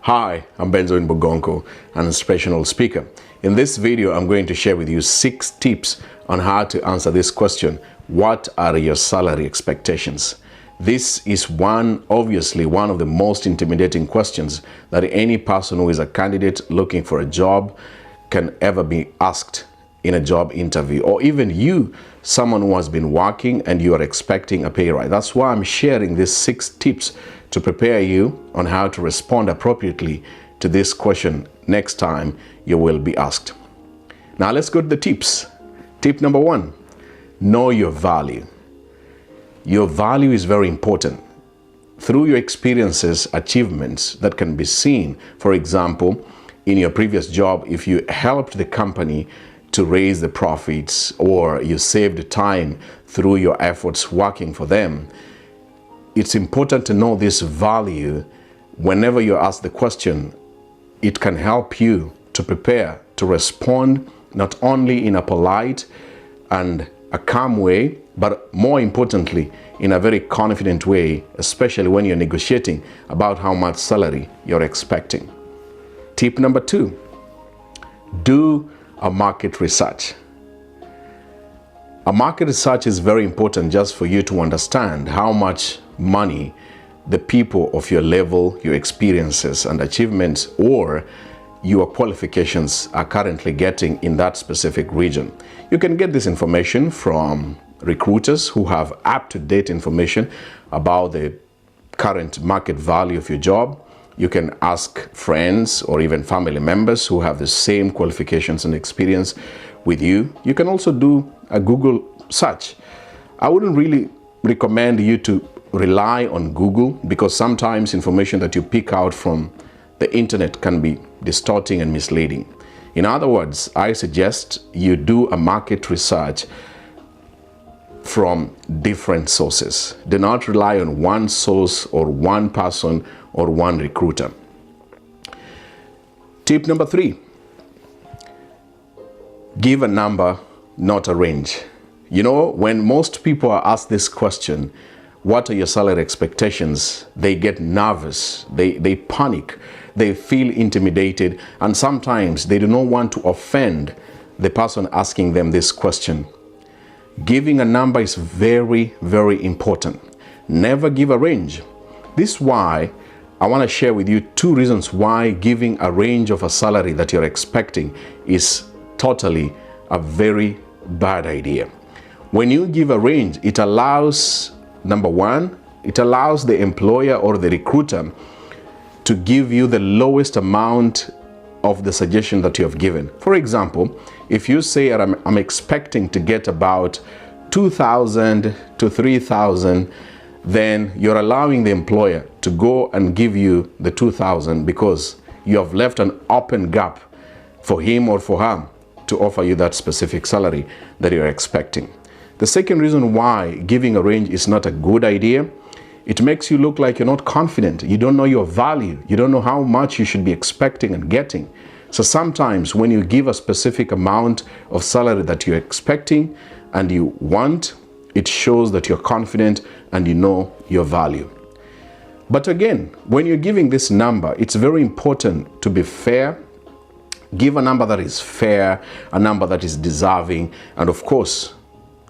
Hi, I'm Benzo Bogonko, an inspirational speaker. In this video, I'm going to share with you 6 tips on how to answer this question: what are your salary expectations? This is obviously one of the most intimidating questions that any person who is a candidate looking for a job can ever be asked in a job interview, or even you, someone who has been working and you are expecting a pay rise. That's why I'm sharing these 6 tips to prepare you on how to respond appropriately to this question next time you will be asked. Now let's go to the tips. Tip number 1, know your value. Your value is very important. Through your experiences, achievements that can be seen, for example, in your previous job, if you helped the company to raise the profits or you saved time through your efforts working for them, it's important to know this value. Whenever you're asked the question, it can help you to prepare to respond not only in a polite and a calm way, but more importantly, in a very confident way, especially when you're negotiating about how much salary you're expecting. Tip number 2, do a market research. A market research is very important just for you to understand how much money the people of your level, your experiences and achievements, or your qualifications are currently getting in that specific region. You can get this information from recruiters who have up-to-date information about the current market value of your job. You can ask friends or even family members who have the same qualifications and experience with you. You can also do a Google search. I wouldn't really recommend you to rely on Google because sometimes information that you pick out from the internet can be distorting and misleading. In other words, I suggest you do a market research from different sources. Do not rely on one source or one person or one recruiter. Tip number 3, give a number, not a range. You know, when most people are asked this question, what are your salary expectations? They get nervous, they panic, they feel intimidated, and sometimes they do not want to offend the person asking them this question. Giving a number is very, very important. Never give a range. This is why I want to share with you 2 reasons why giving a range of a salary that you're expecting is totally a very bad idea. When you give a range, it allows, number 1, it allows the employer or the recruiter to give you the lowest amount of the suggestion that you have given. For example, if you say I'm expecting to get about 2,000 to 3,000, then you're allowing the employer to go and give you the 2,000 because you have left an open gap for him or for her to offer you that specific salary that you're expecting. The second reason why giving a range is not a good idea, it makes you look like you're not confident. You don't know your value. You don't know how much you should be expecting and getting. So sometimes when you give a specific amount of salary that you're expecting and you want, it shows that you're confident and you know your value. But again, when you're giving this number, it's very important to be fair. Give a number that is fair, a number that is deserving, and of course,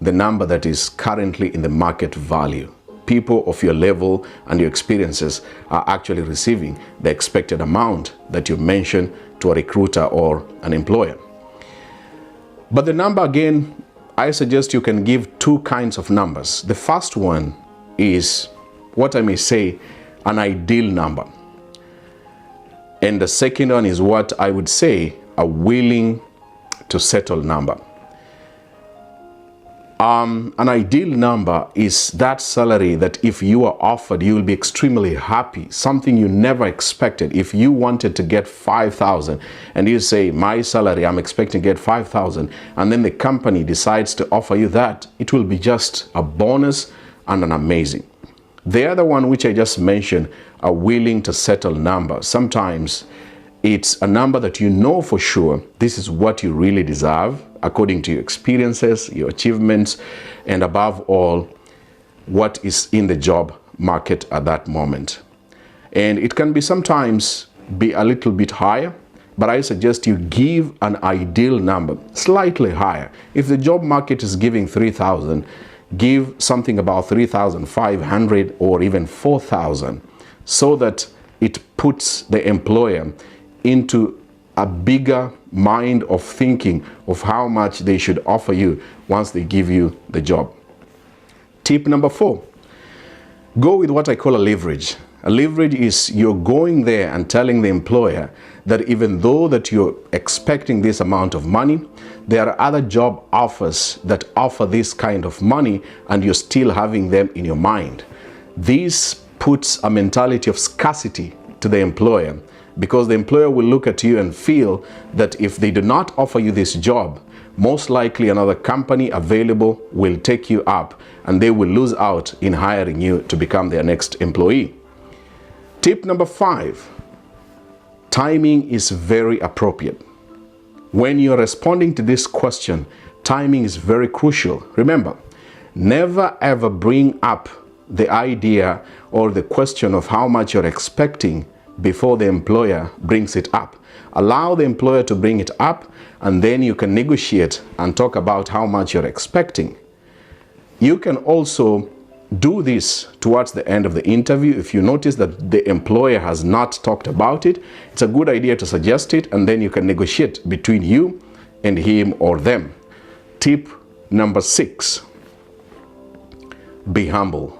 the number that is currently in the market value. People of your level and your experiences are actually receiving the expected amount that you mentioned to a recruiter or an employer. But the number, again, I suggest you can give 2 kinds of numbers. The first one is what I may say an ideal number. And the second one is what I would say a willing to settle number. An ideal number is that salary that if you are offered, you will be extremely happy, something you never expected. If you wanted to get 5,000 and you say, my salary, I'm expecting to get 5,000, and then the company decides to offer you that, it will be just a bonus and an amazing. The other one, which I just mentioned, a willing to settle number. Sometimes it's a number that you know for sure this is what you really deserve according to your experiences, your achievements, and above all, what is in the job market at that moment. And it can be sometimes be a little bit higher, but I suggest you give an ideal number, slightly higher. If the job market is giving 3,000, give something about 3,500 or even 4,000, so that it puts the employer into a bigger mind of thinking of how much they should offer you once they give you the job. Tip number 4, go with what I call a leverage. A leverage is you're going there and telling the employer that even though that you're expecting this amount of money, there are other job offers that offer this kind of money and you're still having them in your mind. This puts a mentality of scarcity to the employer, because the employer will look at you and feel that if they do not offer you this job, most likely another company available will take you up and they will lose out in hiring you to become their next employee. Tip number 5, timing is very appropriate. When you're responding to this question, timing is very crucial. Remember, never ever bring up the idea or the question of how much you're expecting before the employer brings it up. Allow the employer to bring it up, and then you can negotiate and talk about how much you're expecting. You can also do this towards the end of the interview. If you notice that the employer has not talked about it, it's a good idea to suggest it, and then you can negotiate between you and him or them. Tip number 6, be humble,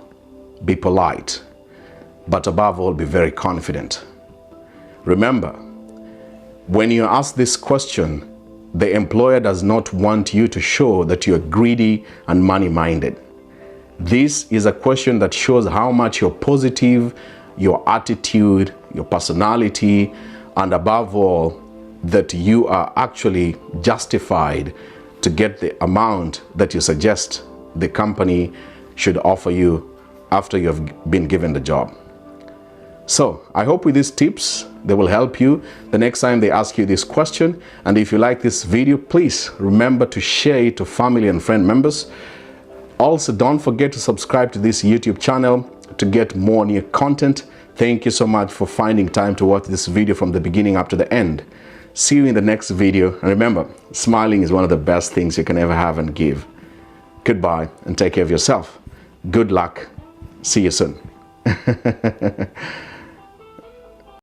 be polite, but above all, be very confident. Remember, when you ask this question, the employer does not want you to show that you're greedy and money-minded. This is a question that shows how much you're positive, your attitude, your personality, and above all, that you are actually justified to get the amount that you suggest the company should offer you after you have been given the job. So I hope with these tips, they will help you the next time they ask you this question. And if you like this video, please remember to share it to family and friend members. Also, don't forget to subscribe to this YouTube channel to get more new content. Thank you so much for finding time to watch this video from the beginning up to the end. See you in the next video. And remember, smiling is one of the best things you can ever have and give. Goodbye and take care of yourself. Good luck. See you soon.